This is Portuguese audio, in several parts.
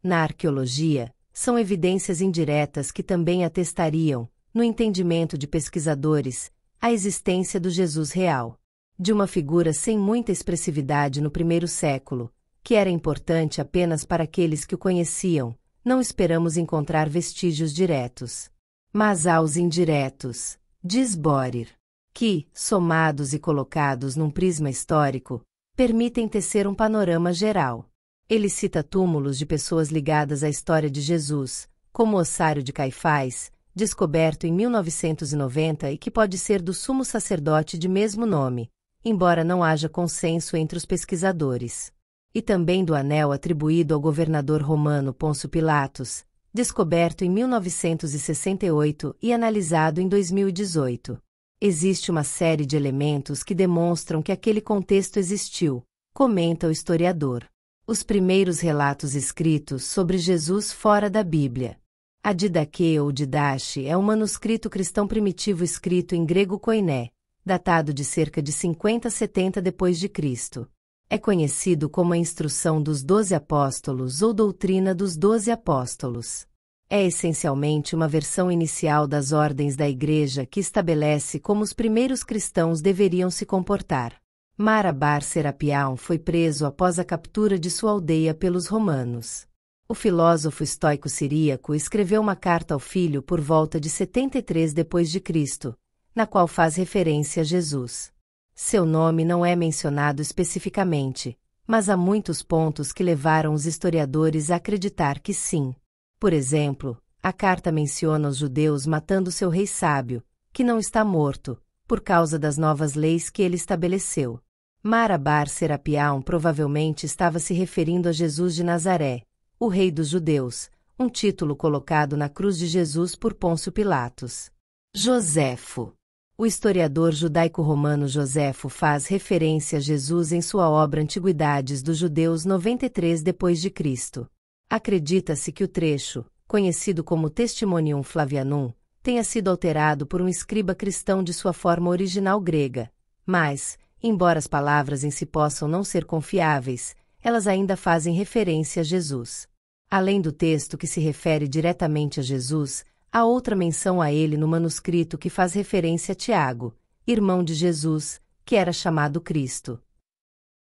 Na arqueologia, são evidências indiretas que também atestariam, no entendimento de pesquisadores, a existência do Jesus real. De uma figura sem muita expressividade no primeiro século, que era importante apenas para aqueles que o conheciam, não esperamos encontrar vestígios diretos. Mas há os indiretos, diz Bohrer, que, somados e colocados num prisma histórico, permitem tecer um panorama geral. Ele cita túmulos de pessoas ligadas à história de Jesus, como o ossário de Caifás, descoberto em 1990 e que pode ser do sumo sacerdote de mesmo nome, embora não haja consenso entre os pesquisadores. E também do anel atribuído ao governador romano Pôncio Pilatos, descoberto em 1968 e analisado em 2018. Existe uma série de elementos que demonstram que aquele contexto existiu, comenta o historiador. Os primeiros relatos escritos sobre Jesus fora da Bíblia. A Didaquê ou Didache é um manuscrito cristão primitivo escrito em grego koiné, datado de cerca de 50 a 70 d.C. É conhecido como a Instrução dos 12 Apóstolos ou Doutrina dos 12 Apóstolos. É essencialmente uma versão inicial das ordens da Igreja que estabelece como os primeiros cristãos deveriam se comportar. Mara bar Serapião foi preso após a captura de sua aldeia pelos romanos. O filósofo estoico siríaco escreveu uma carta ao filho por volta de 73 d.C., na qual faz referência a Jesus. Seu nome não é mencionado especificamente, mas há muitos pontos que levaram os historiadores a acreditar que sim. Por exemplo, a carta menciona os judeus matando seu rei sábio, que não está morto, por causa das novas leis que ele estabeleceu. Mara bar Serapião provavelmente estava se referindo a Jesus de Nazaré, o rei dos judeus, um título colocado na cruz de Jesus por Pôncio Pilatos. Joséfo. O historiador judaico-romano Joséfo faz referência a Jesus em sua obra Antiguidades dos Judeus 93 d.C. Acredita-se que o trecho, conhecido como Testimonium Flavianum, tenha sido alterado por um escriba cristão de sua forma original grega, mas, embora as palavras em si possam não ser confiáveis, elas ainda fazem referência a Jesus. Além do texto que se refere diretamente a Jesus, há outra menção a ele no manuscrito que faz referência a Tiago, irmão de Jesus, que era chamado Cristo.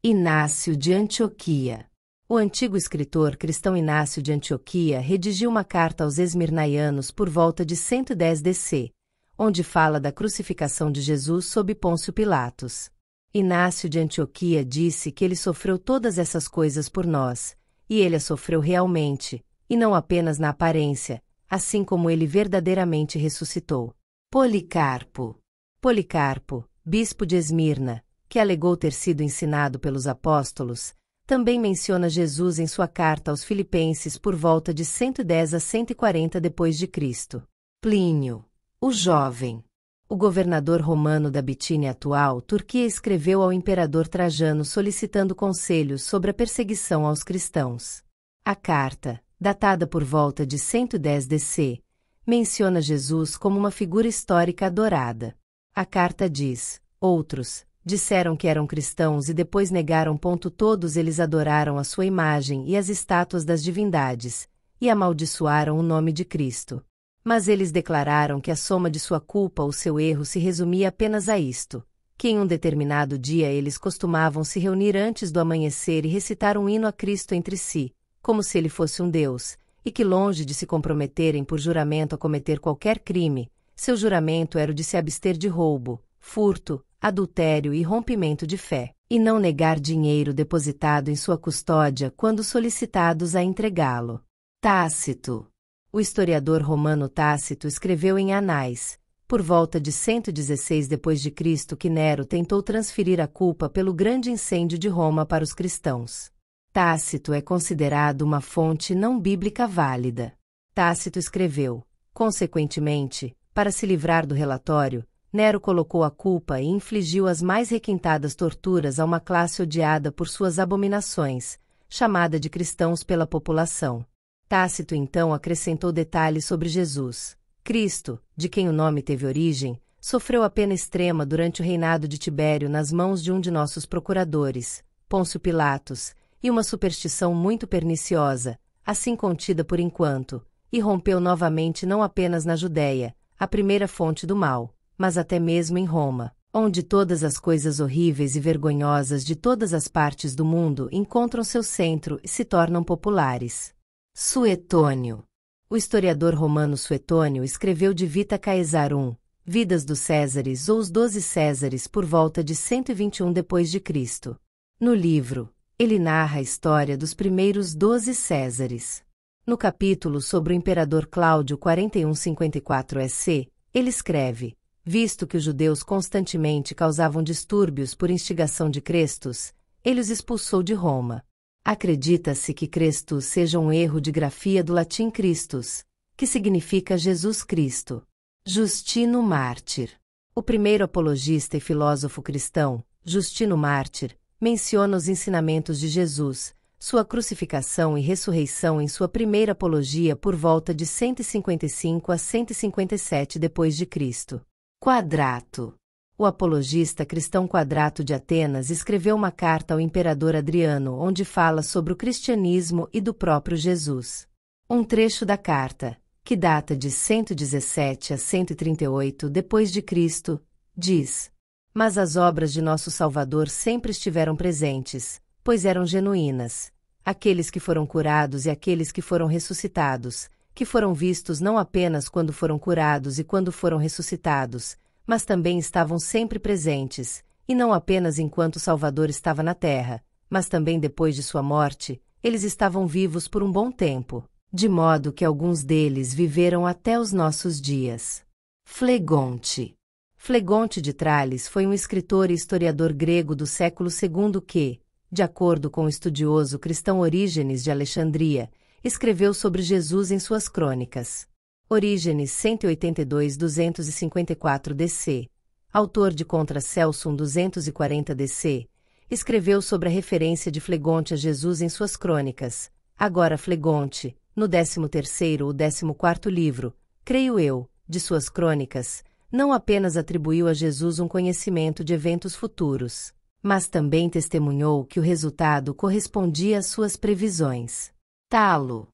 Inácio de Antioquia. O antigo escritor cristão Inácio de Antioquia redigiu uma carta aos esmirnaianos por volta de 110 d.C., onde fala da crucificação de Jesus sob Pôncio Pilatos. Inácio de Antioquia disse que ele sofreu todas essas coisas por nós, e ele as sofreu realmente, e não apenas na aparência, assim como ele verdadeiramente ressuscitou. Policarpo. Policarpo, bispo de Esmirna, que alegou ter sido ensinado pelos apóstolos, também menciona Jesus em sua carta aos Filipenses por volta de 110 a 140 d.C. Plínio, o jovem. O governador romano da Bitínia atual, Turquia, escreveu ao imperador Trajano solicitando conselhos sobre a perseguição aos cristãos. A carta, datada por volta de 110 d.C., menciona Jesus como uma figura histórica adorada. A carta diz: outros disseram que eram cristãos e depois negaram. Todos eles adoraram a sua imagem e as estátuas das divindades, e amaldiçoaram o nome de Cristo. Mas eles declararam que a soma de sua culpa ou seu erro se resumia apenas a isto, que em um determinado dia eles costumavam se reunir antes do amanhecer e recitar um hino a Cristo entre si, como se ele fosse um Deus, e que longe de se comprometerem por juramento a cometer qualquer crime, seu juramento era o de se abster de roubo, furto, adultério e rompimento de fé, e não negar dinheiro depositado em sua custódia quando solicitados a entregá-lo. Tácito. O historiador romano Tácito escreveu em Anais, por volta de 116 d.C., que Nero tentou transferir a culpa pelo grande incêndio de Roma para os cristãos. Tácito é considerado uma fonte não bíblica válida. Tácito escreveu: consequentemente, para se livrar do relatório, Nero colocou a culpa e infligiu as mais requintadas torturas a uma classe odiada por suas abominações, chamada de cristãos pela população. Tácito então acrescentou detalhes sobre Jesus. Cristo, de quem o nome teve origem, sofreu a pena extrema durante o reinado de Tibério nas mãos de um de nossos procuradores, Pôncio Pilatos, e uma superstição muito perniciosa, assim contida por enquanto, e rompeu novamente não apenas na Judéia, a primeira fonte do mal, mas até mesmo em Roma, onde todas as coisas horríveis e vergonhosas de todas as partes do mundo encontram seu centro e se tornam populares. Suetônio. O historiador romano Suetônio escreveu de Vita Caesarum, Vidas dos Césares ou os 12 Césares por volta de 121 d.C. No livro, ele narra a história dos primeiros 12 Césares. No capítulo sobre o imperador Cláudio 41-54 EC, ele escreve: visto que os judeus constantemente causavam distúrbios por instigação de Crestus, ele os expulsou de Roma. Acredita-se que Crestus seja um erro de grafia do latim Christus, que significa Jesus Cristo. Justino Mártir. O primeiro apologista e filósofo cristão, Justino Mártir, menciona os ensinamentos de Jesus, sua crucificação e ressurreição em sua primeira apologia por volta de 155 a 157 d.C. Quadrato. O apologista cristão Quadrato de Atenas escreveu uma carta ao imperador Adriano onde fala sobre o cristianismo e do próprio Jesus. Um trecho da carta, que data de 117 a 138 d.C., diz: mas as obras de nosso Salvador sempre estiveram presentes, pois eram genuínas. Aqueles que foram curados e aqueles que foram ressuscitados, que foram vistos não apenas quando foram curados e quando foram ressuscitados, mas também estavam sempre presentes, e não apenas enquanto o Salvador estava na terra, mas também depois de sua morte, eles estavam vivos por um bom tempo, de modo que alguns deles viveram até os nossos dias. Flegonte. Flegonte de Trales foi um escritor e historiador grego do século II que, de acordo com o estudioso cristão Orígenes de Alexandria, escreveu sobre Jesus em suas crônicas. Orígenes 182-254 DC, autor de Contra Celsum 240 DC, escreveu sobre a referência de Flegonte a Jesus em suas crônicas. Agora Flegonte, no 13º ou 14º livro, creio eu, de suas crônicas, não apenas atribuiu a Jesus um conhecimento de eventos futuros, mas também testemunhou que o resultado correspondia às suas previsões. Talo.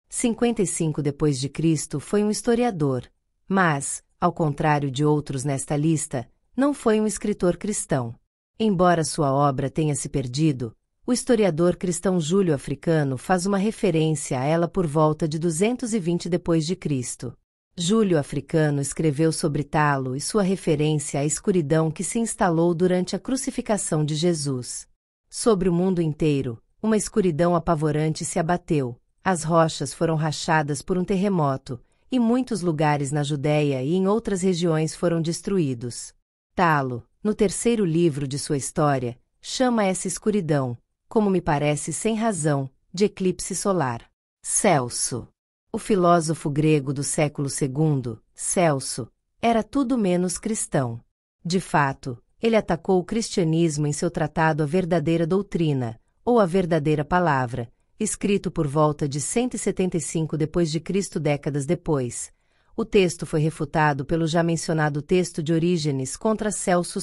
55 d.C. foi um historiador, mas, ao contrário de outros nesta lista, não foi um escritor cristão. Embora sua obra tenha se perdido, o historiador cristão Júlio Africano faz uma referência a ela por volta de 220 d.C. Júlio Africano escreveu sobre Talo e sua referência à escuridão que se instalou durante a crucificação de Jesus. Sobre o mundo inteiro, uma escuridão apavorante se abateu, as rochas foram rachadas por um terremoto, e muitos lugares na Judéia e em outras regiões foram destruídos. Talo, no terceiro livro de sua história, chama essa escuridão, como me parece sem razão, de eclipse solar. Celso. O filósofo grego do século II, Celso, era tudo menos cristão. De fato, ele atacou o cristianismo em seu tratado A Verdadeira Doutrina, ou A Verdadeira Palavra, escrito por volta de 175 d.C. décadas depois. O texto foi refutado pelo já mencionado texto de Orígenes contra Celso.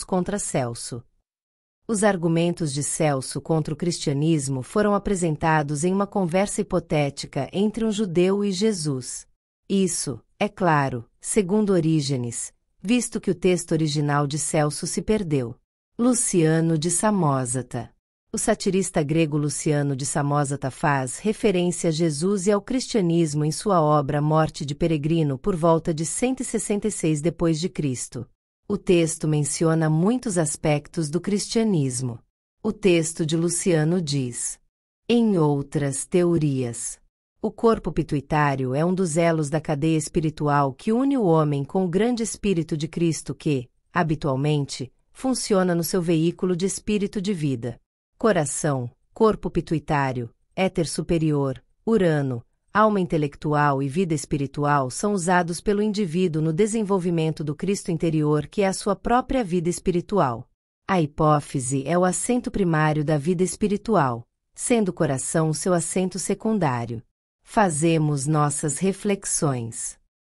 Os argumentos de Celso contra o cristianismo foram apresentados em uma conversa hipotética entre um judeu e Jesus. Isso, é claro, segundo Orígenes, visto que o texto original de Celso se perdeu. Luciano de Samosata. O satirista grego Luciano de Samosata faz referência a Jesus e ao cristianismo em sua obra Morte de Peregrino por volta de 166 d.C. O texto menciona muitos aspectos do cristianismo. O texto de Luciano diz: em outras teorias, o corpo pituitário é um dos elos da cadeia espiritual que une o homem com o grande espírito de Cristo que, habitualmente, funciona no seu veículo de espírito de vida. Coração, corpo pituitário, éter superior, Urano, alma intelectual e vida espiritual são usados pelo indivíduo no desenvolvimento do Cristo interior que é a sua própria vida espiritual. A hipófise é o assento primário da vida espiritual, sendo o coração o seu assento secundário. Fazemos nossas reflexões.